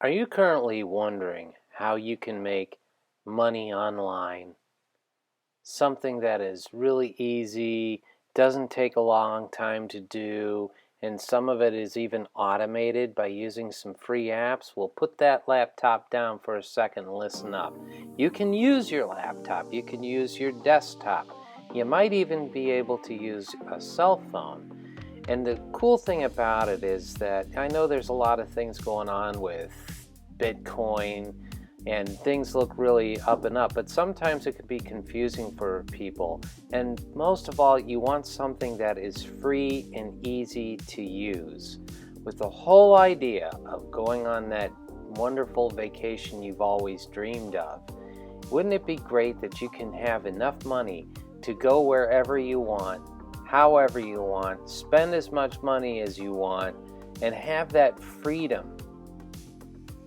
Are you currently wondering how you can make money online? Something that is really easy, doesn't take a long time to do, and some of it is even automated by using some free apps? Well, put that laptop down for a second and listen up. You can use your laptop, you can use your desktop, you might even be able to use a cell phone. And the cool thing about it is that I know there's a lot of things going on with Bitcoin and things look really up and up, but sometimes it can be confusing for people. And most of all, you want something that is free and easy to use. With the whole idea of going on that wonderful vacation you've always dreamed of, wouldn't it be great that you can have enough money to go wherever you want, however you want, spend as much money as you want, and have that freedom?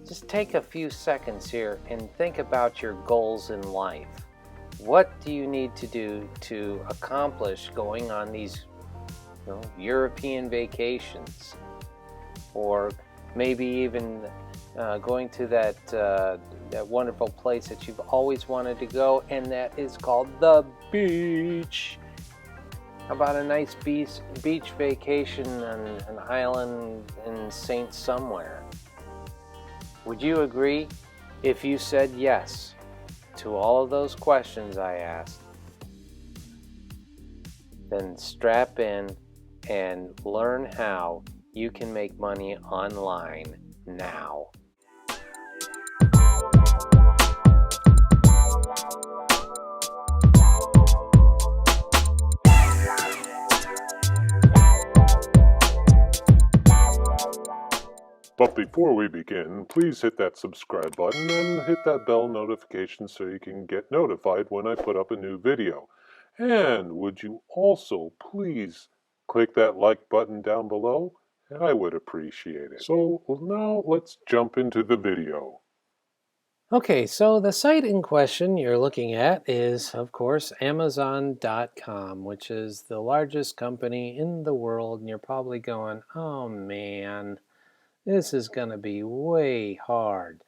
Just take a few seconds here and think about your goals in life. What do you need to do to accomplish going on these European vacations? Or maybe even going to that wonderful place that you've always wanted to go, and that is called the beach. How about a nice beach vacation on an island in Saint somewhere? Would you agree? If you said yes to all of those questions I asked, then strap in and learn how you can make money online now. But before we begin, please hit that subscribe button and hit that bell notification so you can get notified when I put up a new video. And would you also please click that like button down below? I would appreciate it. So now let's jump into the video. Okay, so the site in question you're looking at is, of course, Amazon.com, which is the largest company in the world, and you're probably going, oh man, this is going to be way hard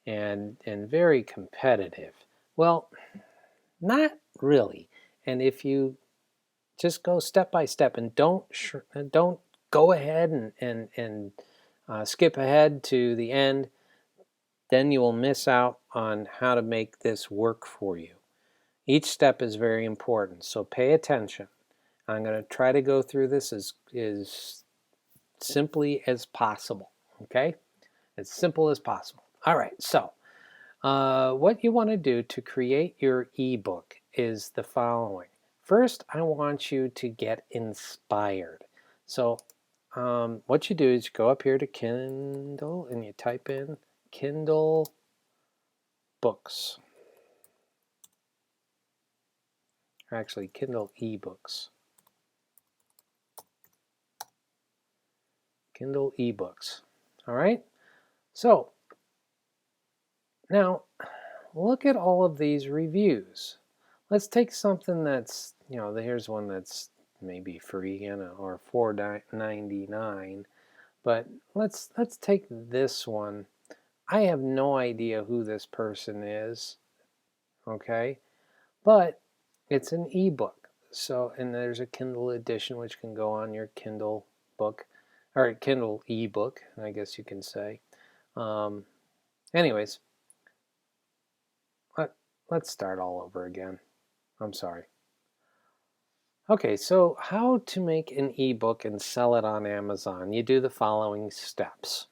and very competitive. Well, not really. And if you just go step by step and don't go ahead and skip ahead to the end, then you will miss out on how to make this work for you. Each step is very important, so pay attention. I'm going to try to go through this as simply as possible, okay? As simple as possible. All right, so what you want to do to create your ebook is the following. First, I want you to get inspired. So what you do is you go up here to Kindle and you type in Kindle books. Or actually, Kindle ebooks. Kindle ebooks. All right? So, now, look at all of these reviews. Let's take something that's, here's one that's maybe free, or $4.99. But let's take this one. I have no idea who this person is, okay? But it's an ebook. So, and there's a Kindle edition which can go on your Kindle book, or Kindle ebook, I guess you can say. Anyways, let's start all over again. I'm sorry. Okay, so how to make an ebook and sell it on Amazon. You do the following steps.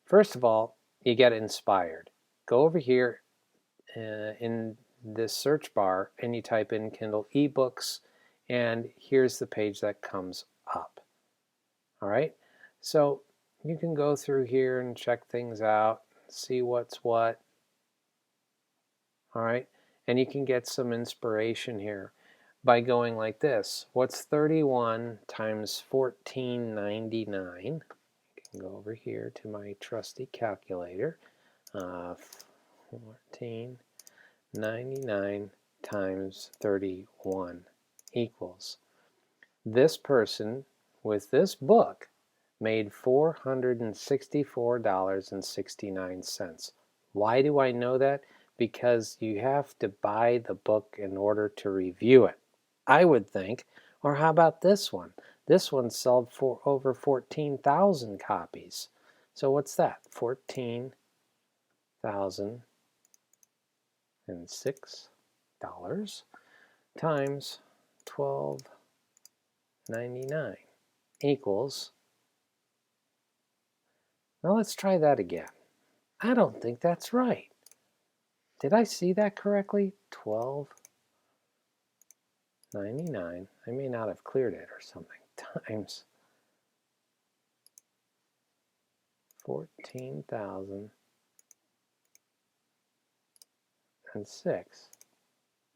First of all, you get inspired. Go over here in this search bar and you type in Kindle ebooks, and here's the page that comes up. All right, so you can go through here and check things out, see what's what. All right, and you can get some inspiration here by going like this. What's 31 times 14.99? You can go over here to my trusty calculator. 14.99 times 31 equals. This person with this book made $464.69. Why do I know that? Because you have to buy the book in order to review it, I would think. Or how about this one? This one sold for over 14,000 copies. So what's that? 14,006 times 12.99 equals, now let's try that again. I don't think that's right. Did I see that correctly? 12.99. I may not have cleared it or something. Times 14,006.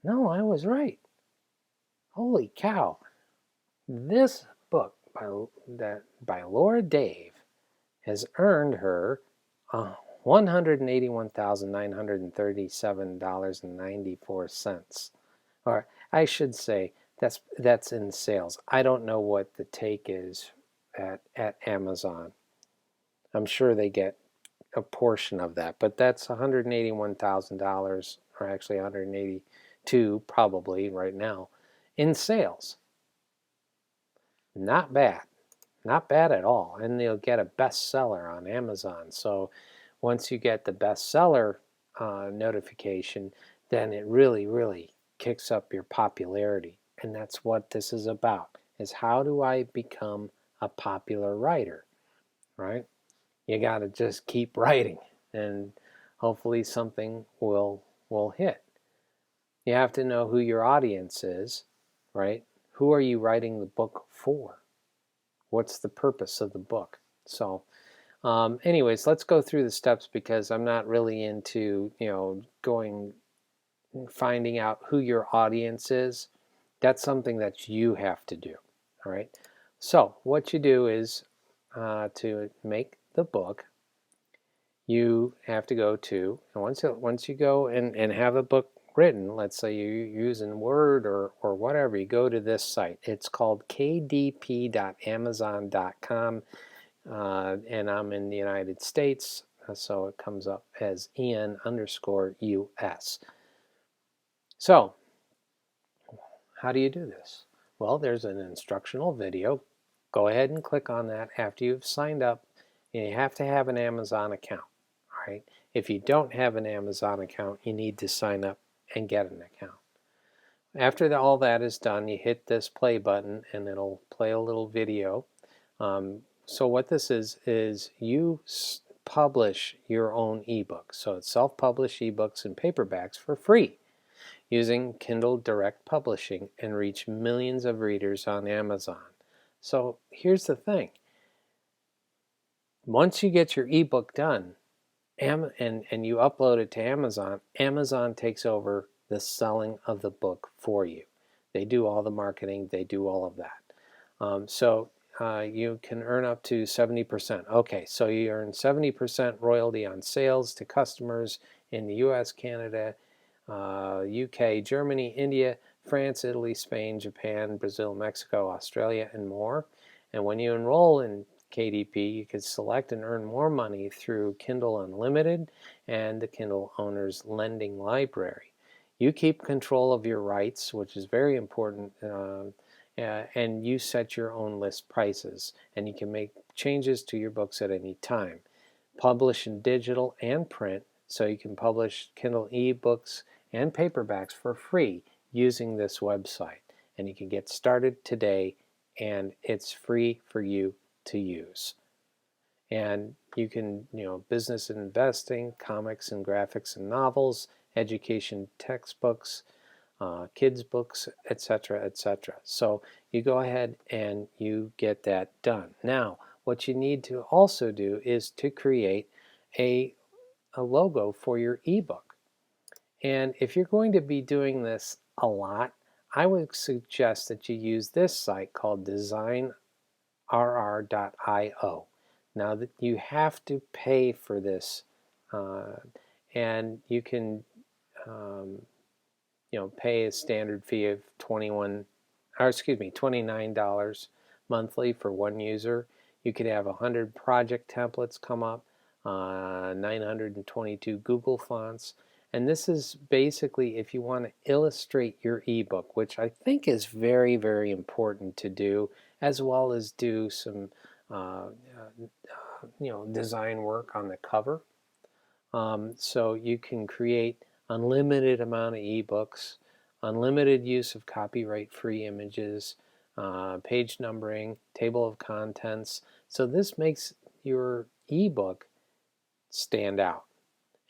No, I was right. Holy cow. This book by Laura Dave has earned her $181,937.94. Or I should say that's in sales. I don't know what the take is at Amazon. I'm sure they get a portion of that, but that's $181,000, or actually 182 probably right now, in sales. Not bad. Not bad at all. And they'll get a bestseller on Amazon. So once you get the bestseller notification, then it really, really kicks up your popularity. And that's what this is about, is how do I become a popular writer, right? You got to just keep writing, and hopefully something will hit. You have to know who your audience is, right? Who are you writing the book for? What's the purpose of the book? So anyways, let's go through the steps, because I'm not really into, finding out who your audience is. That's something that you have to do. All right. So what you do is to make the book, you have to go to, and once you go and have a book written, let's say you're using Word or whatever, you go to this site. It's called kdp.amazon.com, and I'm in the United States, so it comes up as EN_US. So how do you do this? Well, there's an instructional video. Go ahead and click on that after you've signed up. And you have to have an Amazon account. All right. If you don't have an Amazon account, you need to sign up and get an account. After all that is done, you hit this play button and it'll play a little video. So what this is you publish your own ebook. So it's self-published ebooks and paperbacks for free using Kindle Direct Publishing, and reach millions of readers on Amazon. So here's the thing. Once you get your ebook done and you upload it to Amazon, Amazon takes over the selling of the book for you. They do all the marketing. They do all of that. So you can earn up to 70%. Okay, so you earn 70% royalty on sales to customers in the US, Canada, UK, Germany, India, France, Italy, Spain, Japan, Brazil, Mexico, Australia, and more. And when you enroll in KDP, you can select and earn more money through Kindle Unlimited and the Kindle Owner's Lending Library. You keep control of your rights, which is very important, and you set your own list prices, and you can make changes to your books at any time. Publish in digital and print, so you can publish Kindle ebooks and paperbacks for free using this website. And you can get started today, and it's free for you to use. And you can, business and investing, comics and graphics and novels, education textbooks, kids books, etc., etc. So you go ahead and you get that done. Now, what you need to also do is to create a logo for your ebook. And if you're going to be doing this a lot, I would suggest that you use this site called designrr.io. Now that you have to pay for this, and you can pay a standard fee of $29 monthly for one user. You could have 100 project templates come up, 922 Google fonts. And this is basically if you want to illustrate your ebook, which I think is very, very important to do, as well as do some design work on the cover. So you can create unlimited amount of ebooks, unlimited use of copyright-free images, page numbering, table of contents. So this makes your ebook stand out.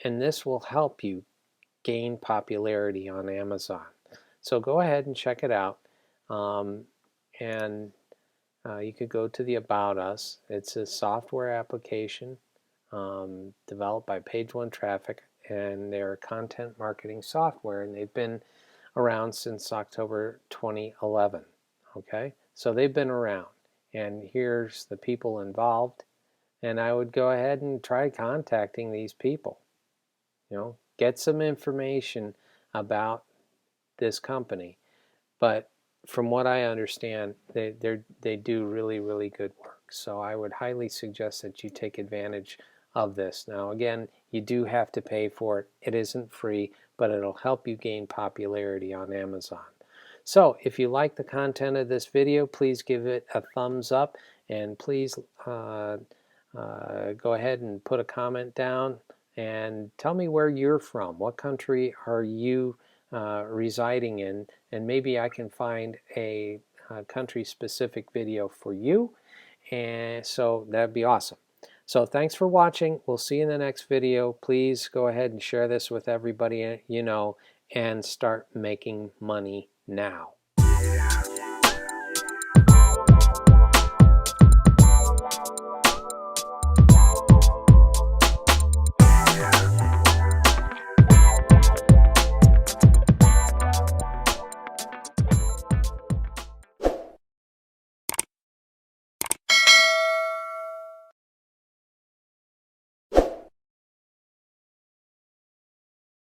And this will help you gain popularity on Amazon. So go ahead and check it out. And you could go to the About Us. It's a software application developed by Page One Traffic, and they're content marketing software, and they've been around since October 2011. Okay, so they've been around, and here's the people involved, and I would go ahead and try contacting these people. Get some information about this company, but from what I understand, they do really, really good work. So I would highly suggest that you take advantage of this. Now again, you do have to pay for it. It isn't free, but it'll help you gain popularity on Amazon. So if you like the content of this video, please give it a thumbs up, and please go ahead and put a comment down and tell me where you're from. What country are you residing in? And maybe I can find a country-specific video for you, and so that'd be awesome. So thanks for watching. We'll see you in the next video. Please go ahead and share this with everybody you know, and start making money now.